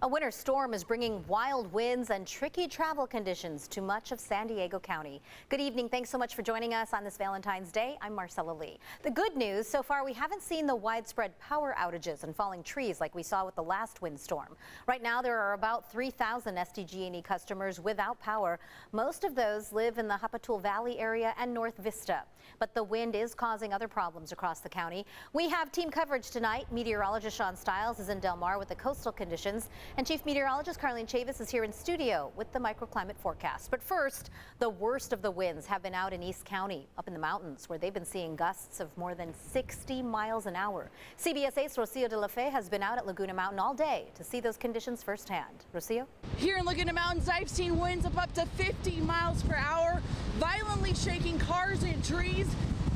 A winter storm is bringing wild winds and tricky travel conditions to much of San Diego County. Good evening. Thanks so much for joining us on this Valentine's Day. I'm Marcella Lee. The good news, so far we haven't seen the widespread power outages and falling trees like we saw with the last windstorm. Right now there are about 3,000 SDG&E customers without power. Most of those live in the Hapatul Valley area and North Vista. But the wind is causing other problems across the county. We have team coverage tonight. Meteorologist Sean Stiles is in Del Mar with the coastal conditions. And Chief Meteorologist Carlene Chavis is here in studio with the microclimate forecast. But first, the worst of the winds have been out in East County, up in the mountains, where they've been seeing gusts of more than 60 miles an hour. CBS 8's Rocio de la Fe has been out at Laguna Mountain all day to see those conditions firsthand. Rocio? Here in Laguna Mountains, I've seen winds of up to 50 miles per hour, violently shaking cars and trees.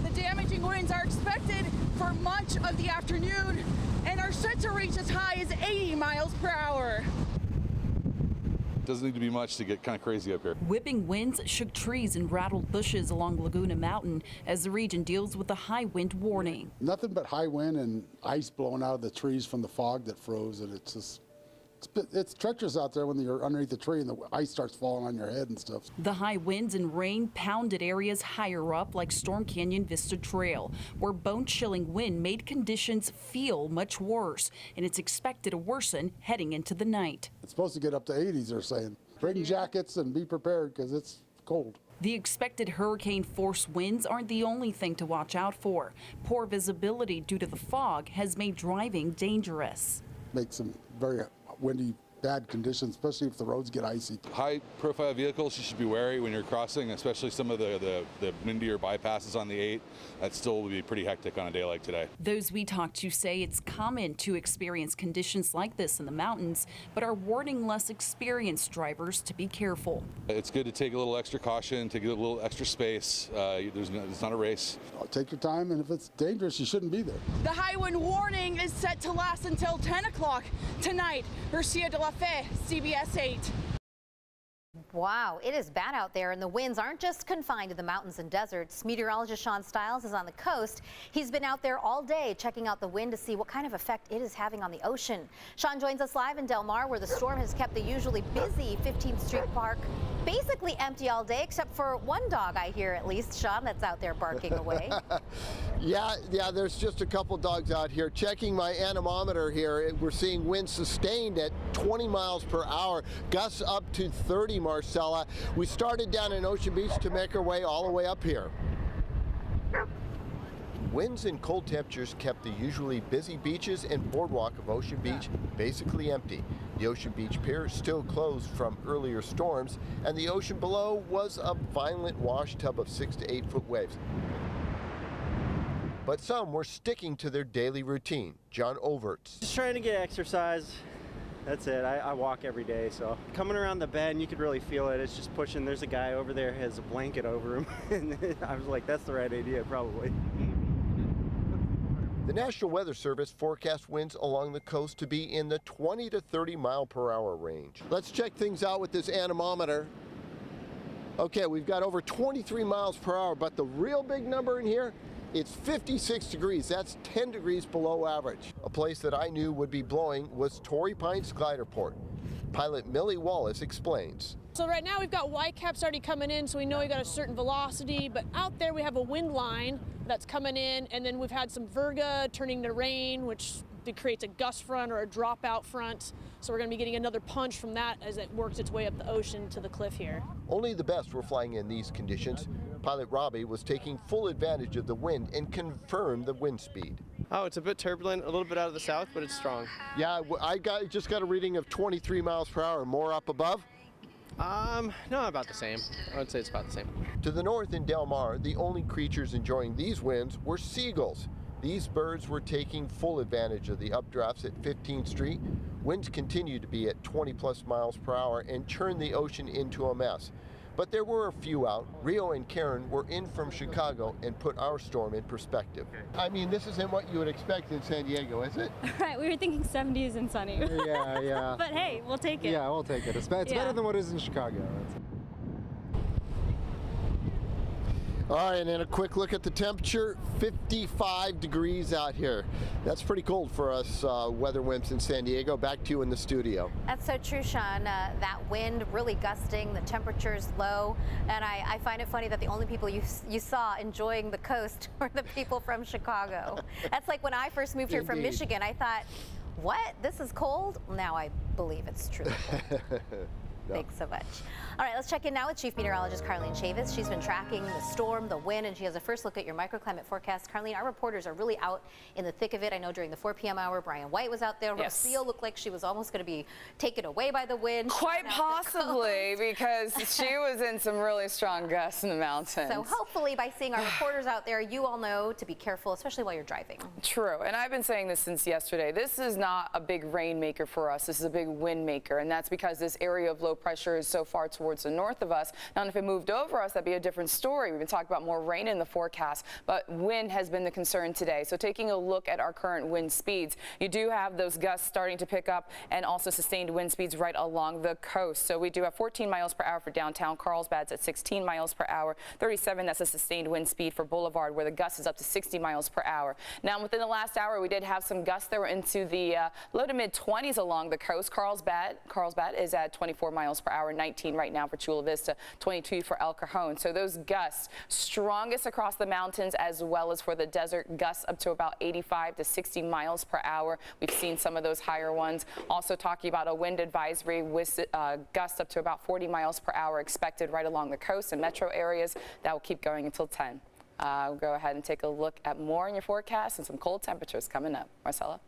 The damaging winds are expected for much of the afternoon and are set to reach as high as 80 miles per hour. Doesn't need to be much to get kind of crazy up here. Whipping winds shook trees and rattled bushes along Laguna Mountain as the region deals with a high wind warning. Nothing but high wind and ice blowing out of the trees from the fog that froze, and it's just it's treacherous out there when you're underneath the tree and the ice starts falling on your head and stuff. The high winds and rain pounded areas higher up like Storm Canyon Vista Trail, where bone-chilling wind made conditions feel much worse, and it's expected to worsen heading into the night. It's supposed to get up to 80s, they're saying. Bring jackets and be prepared because it's cold. The expected hurricane force winds aren't the only thing to watch out for. Poor visibility due to the fog has made driving dangerous. Makes some very windy, bad conditions, especially if the roads get icy. High-profile vehicles, you should be wary when you're crossing, especially some of the windier bypasses on the 8. That still would be pretty hectic on a day like today. Those we talked to say it's common to experience conditions like this in the mountains, but are warning less experienced drivers to be careful. It's good to take a little extra caution, take a little extra space. It's not a race. Take your time, and if it's dangerous, you shouldn't be there. The high wind warning is set to last until 10 o'clock tonight. Rocio de la Fe, CBS 8. Wow, it is bad out there, and the winds aren't just confined to the mountains and deserts. Meteorologist Sean Stiles is on the coast. He's been out there all day checking out the wind to see what kind of effect it is having on the ocean. Sean joins us live in Del Mar, where the storm has kept the usually busy 15th Street Park basically empty all day, except for one dog, I hear at least, Sean, that's out there barking away. Yeah, there's just a couple dogs out here. Checking my anemometer here, we're seeing winds sustained at 20 miles per hour, gusts up to 30, Marcella. We started down in Ocean Beach to make our way all the way up here. Winds and cold temperatures kept the usually busy beaches and boardwalk of Ocean Beach basically empty. The Ocean Beach Pier still closed from earlier storms, and the ocean below was a violent wash tub of 6 to 8 foot waves. But some were sticking to their daily routine. John Overts. Just trying to get exercise. That's it. I walk every day, so coming around the bend, you could really feel it. It's just pushing. There's a guy over there, has a blanket over him, and I was like, that's the right idea, probably. The National Weather Service forecast winds along the coast to be in the 20 to 30 mile per hour range. Let's check things out with this anemometer. Okay, we've got over 23 miles per hour, but the real big number in here, it's 56 degrees. That's 10 degrees below average. A place that I knew would be blowing was Torrey Pines Glider Port. Pilot Millie Wallace explains. So right now we've got whitecaps already coming in, so we know we got a certain velocity, but out there we have a wind line that's coming in, and then we've had some virga turning to rain, which creates a gust front or a dropout front. So we're going to be getting another punch from that as it works its way up the ocean to the cliff here. Only the best were flying in these conditions. Pilot Robbie was taking full advantage of the wind and confirmed the wind speed. Oh, it's a bit turbulent, a little bit out of the south, but it's strong. Yeah, I just got a reading of 23 miles per hour. More up above? No, about the same. I would say it's about the same. To the north in Del Mar, the only creatures enjoying these winds were seagulls. These birds were taking full advantage of the updrafts at 15th Street. Winds continue to be at 20 plus miles per hour and churn the ocean into a mess. But there were a few out. Rio and Karen were in from Chicago and put our storm in perspective. I mean, this isn't what you would expect in San Diego, is it? Right, we were thinking 70s and sunny. Yeah. But hey, we'll take it. Yeah, we'll take it. It's better than what is in Chicago. All right, and then a quick look at the temperature, 55 degrees out here. That's pretty cold for us weather wimps in San Diego. Back to you in the studio. That's so true, Sean. That wind really gusting, the temperature's low, and I find it funny that the only people you saw enjoying the coast were the people from Chicago. That's like when I first moved here from Indeed. Michigan, I thought, what? This is cold? Now I believe it's true. Thanks so much. All right, let's check in now with Chief Meteorologist Carlene Chavis. She's been tracking the storm, the wind, and she has a first look at your microclimate forecast. Carlene, our reporters are really out in the thick of it. I know during the 4 p.m. hour, Brian White was out there. Yes. Rocio looked like she was almost going to be taken away by the wind. Quite possibly, because she was in some really strong gusts in the mountains. So hopefully by seeing our reporters out there, you all know to be careful, especially while you're driving. True, and I've been saying this since yesterday. This is not a big rain maker for us. This is a big wind maker, and that's because this area of low pressure is so far towards the north of us. Now, if it moved over us, that'd be a different story. We've been talking about more rain in the forecast, but wind has been the concern today. So taking a look at our current wind speeds, you do have those gusts starting to pick up and also sustained wind speeds right along the coast. So we do have 14 miles per hour for downtown Carlsbad's at 16 miles per hour, 37, that's a sustained wind speed for Boulevard, where the gust is up to 60 miles per hour. Now, within the last hour, we did have some gusts that were into the low to mid 20s along the coast. Carlsbad is at 24 miles per hour, 19 right now for Chula Vista, 22 for El Cajon. So those gusts, strongest across the mountains as well as for the desert, gusts up to about 85 to 60 miles per hour. We've seen some of those higher ones. Also talking about a wind advisory with gusts up to about 40 miles per hour expected right along the coast and metro areas. That will keep going until 10. We'll go ahead and take a look at more in your forecast and some cold temperatures coming up. Marcella?